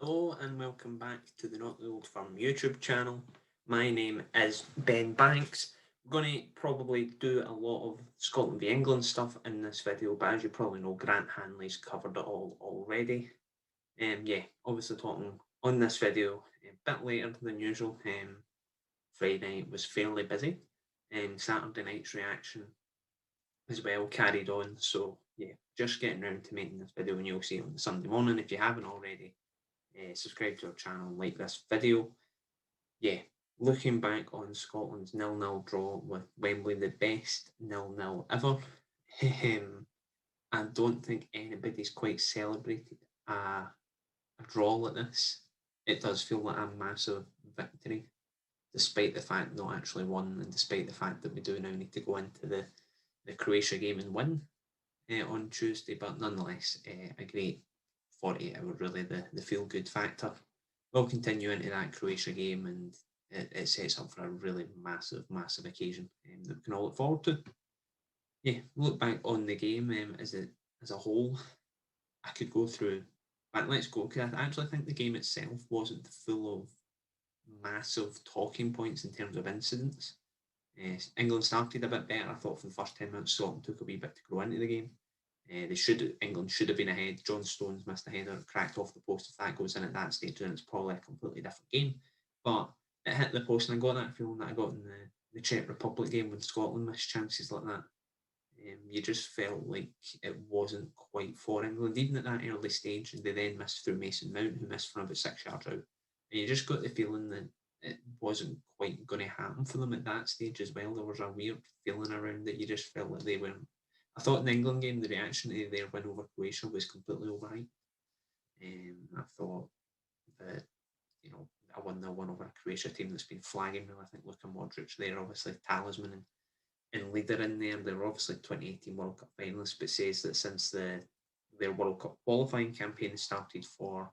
Hello and welcome back to the Not the Old Firm YouTube channel. My name is Ben Banks. I'm going to probably do a lot of Scotland v England stuff in this video, but as you probably know, Grant Hanley's covered it all already. Yeah, obviously talking on this video a bit later than usual. Friday night was fairly busy, and Saturday night's reaction as well carried on. So yeah, just getting round to making this video, and you'll see it on Sunday morning if you haven't already. Subscribe to our channel, like this video. Yeah, looking back on Scotland's 0-0 draw with Wembley, the best 0-0 ever. I don't think anybody's quite celebrated a draw like this. It does feel like a massive victory, despite the fact not actually won, and despite the fact that we do now need to go into the Croatia game and win on Tuesday. But nonetheless, a great 48 hour, really, the feel good factor. We'll continue into that Croatia game, and it sets up for a really massive occasion that we can all look forward to. Yeah, look back on the game as a whole. I could go through, but let's go, because I actually think the game itself wasn't full of massive talking points in terms of incidents. England started a bit better. I thought for the first 10 minutes, Scotland took a wee bit to grow into the game. England should have been ahead. John Stones missed a header, cracked off the post. If that goes in at that stage, then it's probably a completely different game. But it hit the post, and I got that feeling that I got in the Czech Republic game when Scotland missed chances like that. You just felt like it wasn't quite for England, even at that early stage. And they then missed through Mason Mount, who missed from about 6 yards out. And you just got the feeling that it wasn't quite going to happen for them at that stage as well. There was a weird feeling around that. You just felt like they weren't. I thought in the England game, the reaction to their win over Croatia was completely overhyped. I thought that, a 1-0 win over a Croatia team that's been flagging me. I think Luka Modric, they're obviously talisman and leader in there. They were obviously 2018 World Cup finalists, but says that since their World Cup qualifying campaign started for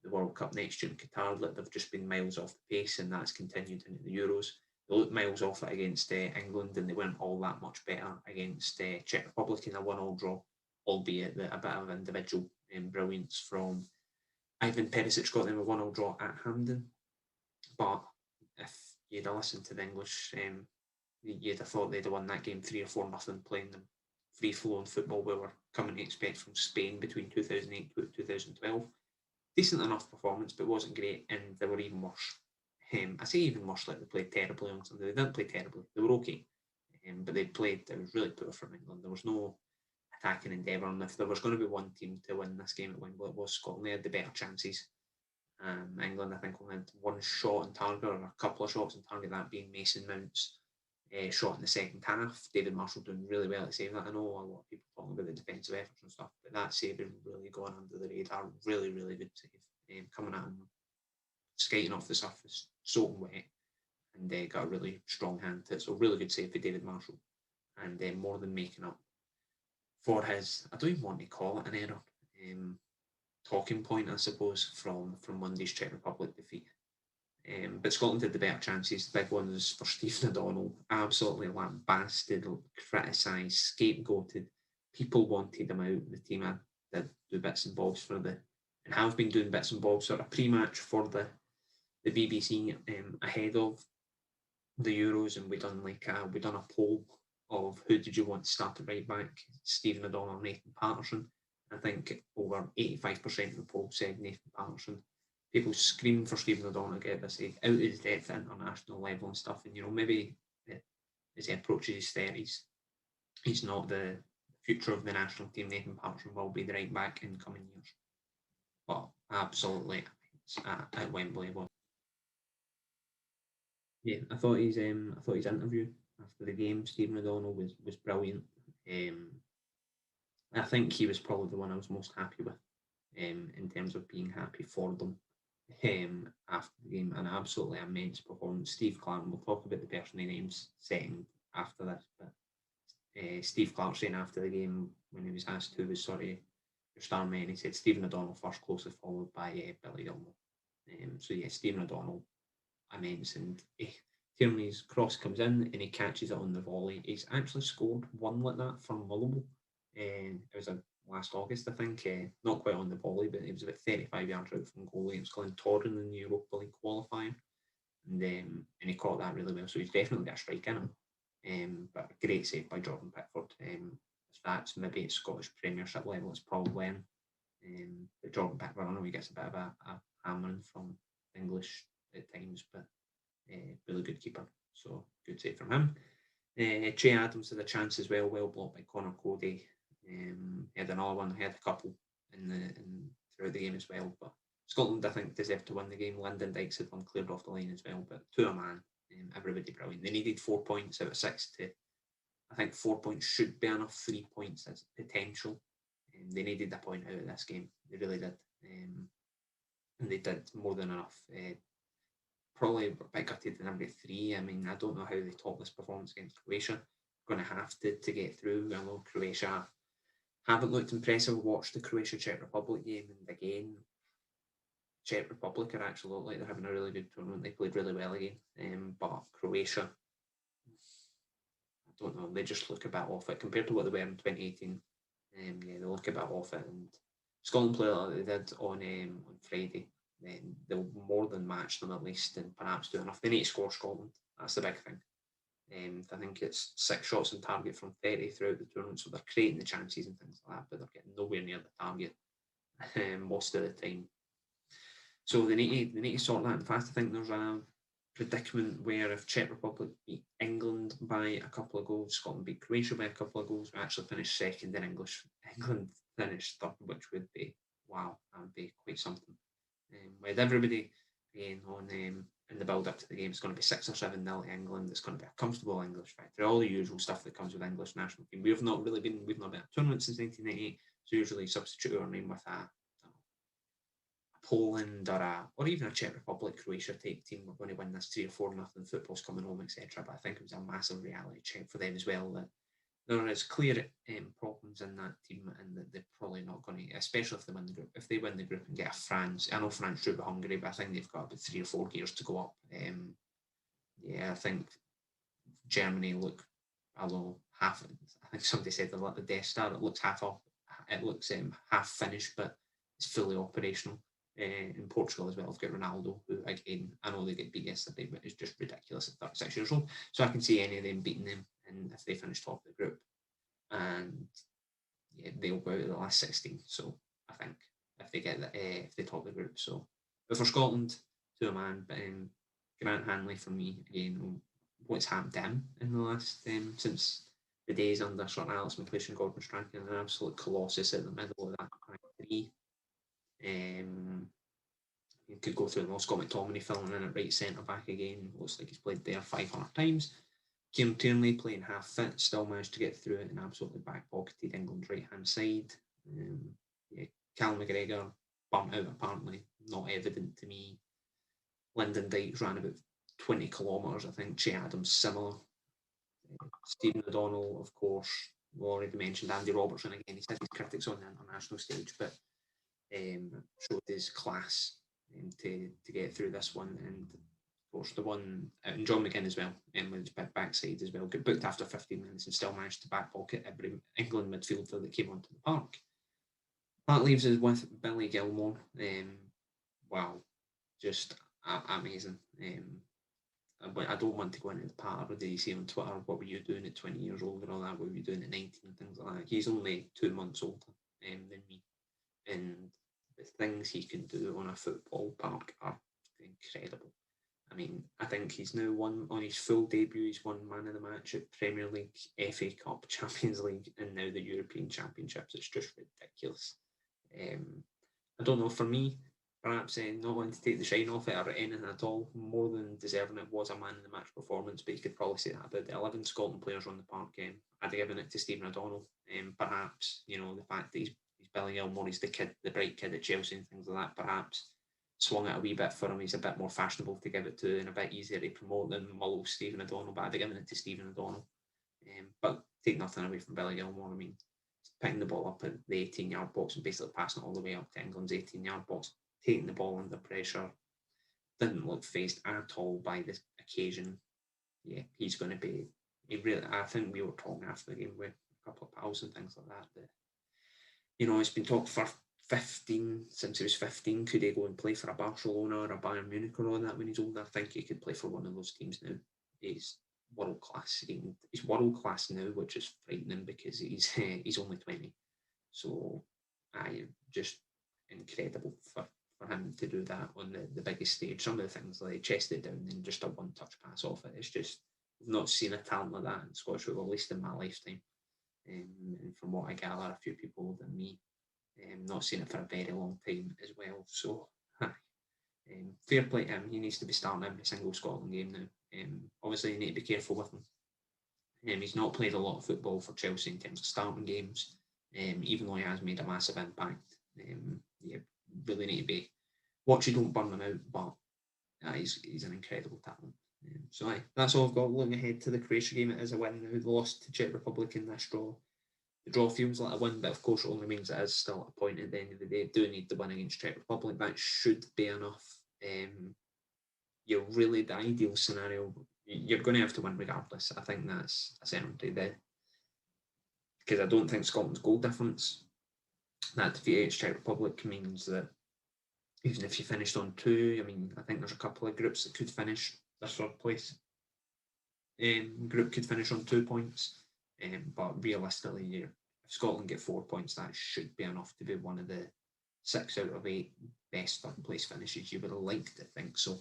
the World Cup next year in Qatar, that they've just been miles off the pace, and that's continued into the Euros. They looked miles off it against England, and they weren't all that much better against Czech Republic in a 1-1 draw, albeit that a bit of individual brilliance from Ivan Perisic got them a 1-1 draw at Hampden. But if you'd have listened to the English, you'd have thought they'd have won that game 3 or 4-0, playing them free flowing football we were coming to expect from Spain between 2008 to 2012. Decent enough performance, but wasn't great, and they were even worse. I say even worse, like they played terribly on Sunday. They didn't play terribly, they were okay, but it was really poor from England. There was no attacking endeavour, and if there was going to be one team to win this game at Wembley, it was Scotland. They had the better chances. England, I think, only had one shot on target, or a couple of shots on target, that being Mason Mount's shot in the second half. David Marshall doing really well at saving that. I know a lot of people talking about the defensive efforts and stuff, but that save has really gone under the radar. Really, really good save. Coming at him, skating off the surface, soaking wet, and got a really strong hand to it. So really good save for David Marshall, and more than making up for his, I don't even want to call it an error, talking point, I suppose, from Monday's Czech Republic defeat. But Scotland had the better chances. The big one was for Stephen O'Donnell. Absolutely lambasted, criticised, scapegoated. People wanted him out. The team did do bits and bobs and have been doing bits and bobs, sort of pre-match for the BBC ahead of the Euros, and we done a poll of who did you want to start at right back, Stephen O'Donnell or Nathan Patterson. I think over 85% of the poll said Nathan Patterson. People screaming for Stephen O'Donnell to get this out of his depth at international level and stuff. And maybe as he approaches his 30s, he's not the future of the national team. Nathan Patterson will be the right back in coming years. But absolutely at Wembley. Yeah, I thought his interview after the game, Stephen O'Donnell, was brilliant. I think he was probably the one I was most happy with, in terms of being happy for them. After the game, an absolutely immense performance. Steve Clark, we'll talk about the person he names second after this, but Steve Clark saying after the game, when he was asked who was sort of your star man, he said Stephen O'Donnell first, closely followed by Billy Gilmour. So yeah, Stephen O'Donnell, immense, and Tierney's cross comes in and he catches it on the volley. He's actually scored one like that for Motherwell It was last August, I think. Not quite on the volley, but it was about 35 yards out from goal against Glentoran in the Europa League qualifier. And he caught that really well. So he's definitely got a strike in him. But a great save by Jordan Pickford. If that's maybe at Scottish Premiership level, it's probably in. But Jordan Pickford, I know he gets a bit of a hammering from English at times, but really good keeper. So good save from him. Che Adams had a chance as well blocked by Connor Cody. He had another one, he had a couple throughout the game as well. But Scotland, I think, deserved to win the game. Lyndon Dykes had one cleared off the line as well, but to a man, everybody brilliant. They needed 4 points out of 6 to, I think 4 points should be enough, 3 points as potential. They needed a point out of this game. They really did. And they did more than enough. Probably a bit gutted in every 3. I mean, I don't know how they top this performance against Croatia. Going to have to get through. I know Croatia haven't looked impressive. Watched the Croatia-Czech Republic game, and again, Czech Republic are actually look like they're having a really good tournament. They played really well again. But Croatia, I don't know, they just look a bit off it compared to what they were in 2018. They look a bit off it. And Scotland played like they did on Friday. Then they'll more than match them at least, and perhaps do enough. They need to score Scotland. That's the big thing. I think it's 6 shots on target from 30 throughout the tournament, so they're creating the chances and things like that, but they're getting nowhere near the target most of the time. So they need to sort that fast. I think there's a predicament where if Czech Republic beat England by a couple of goals, Scotland beat Croatia by a couple of goals, we actually finish second in England finished third, which would be, wow, that would be quite something. With everybody again on in the build up to the game, it's going to be 6 or 7 nil to England. It's going to be a comfortable English victory. All the usual stuff that comes with English national team. We've not been a tournament since 1998. So usually substitute our name with a Poland or even a Czech Republic, Croatia type team. We're going to win this 3 or 4 nothing. Football's coming home, etc. But I think it was a massive reality check for them as well that there is clear problems in that team, and that they're probably not going to, especially if they win the group. If they win the group and get a France, I know France drew with Hungary, but I think they've got about 3 or 4 gears to go up. I think Germany look, although half, I think somebody said they're like the Death Star, it looks half up, it looks half finished, but it's fully operational. In Portugal as well, I've got Ronaldo, who again, I know they get beat yesterday, but it's just ridiculous at 36 years old. So I can see any of them beating them, and if they finish top of the group, and they'll go out of the last 16. So I think if they get if they top the group. So, but for Scotland, to a man, but Grant Hanley for me again. What's happened to him in the last since the days under sort of Alex McLeish and Gordon Strachan, an absolute colossus at the middle of that 3. You could go through the Scott McTominay filling in at right centre back again. Looks like he's played there 500 times. Kieran Tierney playing half fit, still managed to get through it and absolutely back-pocketed England's right-hand side. Callum McGregor bumped out apparently, not evident to me. Lyndon Dykes ran about 20 kilometres, I think. Che Adams similar. Stephen O'Donnell, of course, we already mentioned. Andy Robertson again. He's had his critics on the international stage, but showed his class to get through this one. And of course, the one, and John McGinn as well, with his backside as well, got booked after 15 minutes and still managed to back pocket every England midfielder that came onto the park. That leaves us with Billy Gilmour. Wow, just amazing. But I don't want to go into the part of the see on Twitter, what were you doing at 20 years old and all that, what were you doing at 19 and things like that. He's only 2 months older than me. And the things he can do on a football park are incredible. I mean, I think he's now won, on his full debut, he's won man of the match at Premier League, FA Cup, Champions League, and now the European Championships. It's just ridiculous. I don't know, for me, perhaps not wanting to take the shine off it or anything at all, more than deserving it was a man in the match performance, but you could probably say that about the 11 Scotland players on the park. I'd have given it to Stephen O'Donnell. Perhaps, the fact that he's Billy Gilmour, he's the bright kid at Chelsea and things like that, perhaps swung it a wee bit for him. He's a bit more fashionable to give it to and a bit easier to promote than Mullow Stephen O'Donnell, but I'd have given it to Stephen O'Donnell. But take nothing away from Billy Gilmour. I mean, picking the ball up at the 18-yard box and basically passing it all the way up to England's 18-yard box, taking the ball under pressure, didn't look phased at all by this occasion. Yeah, he's going to be. I think we were talking after the game with a couple of pals and things like that. It's been talked for 15, since he was 15, could he go and play for a Barcelona or a Bayern Munich or all that when he's older? I think he could play for one of those teams now. He's world class. He's world class now, which is frightening because he's only 20. So, just incredible for him to do that on the biggest stage. Some of the things like chest it down and just a one-touch pass off it. It's just, I've not seen a talent like that in Scottish football, at least in my lifetime. And from what I gather, a few people older than me, not seen it for a very long time as well. So, fair play to him. He needs to be starting every single Scotland game now. Obviously, you need to be careful with him. He's not played a lot of football for Chelsea in terms of starting games, even though he has made a massive impact. You really need to be watch you don't burn him out, but he's an incredible talent. So that's all I've got. Looking ahead to the Croatia game, it is a win now. They lost to Czech Republic in this draw. The draw feels like a win, but of course it only means it is still a point at the end of the day. Do need the win against Czech Republic. That should be enough. You're really the ideal scenario. You're going to have to win regardless. I think that's a certainty there. Because I don't think Scotland's goal difference, that defeat against Czech Republic, means that even if you finished on 2, I mean, I think there's a couple of groups that could finish this third place. Group could finish on 2 points. But realistically, if Scotland get 4 points, that should be enough to be one of the 6 out of 8 best third place finishes. You would like to think so.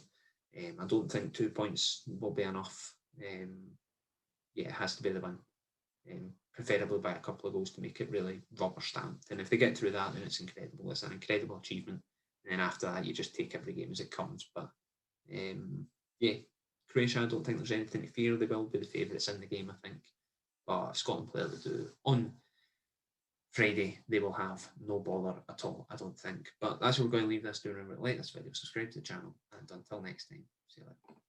I don't think 2 points will be enough. It has to be the win. Preferably by a couple of goals to make it really rubber stamped. And if they get through that, then it's incredible. It's an incredible achievement. And then after that, you just take every game as it comes. But Croatia, I don't think there's anything to fear. They will be the favourites in the game, I think. But if Scotland play what they do on Friday, they will have no bother at all, I don't think. But that's where we're going to leave this. Do remember to like this video, subscribe to the channel, and until next time, see you later.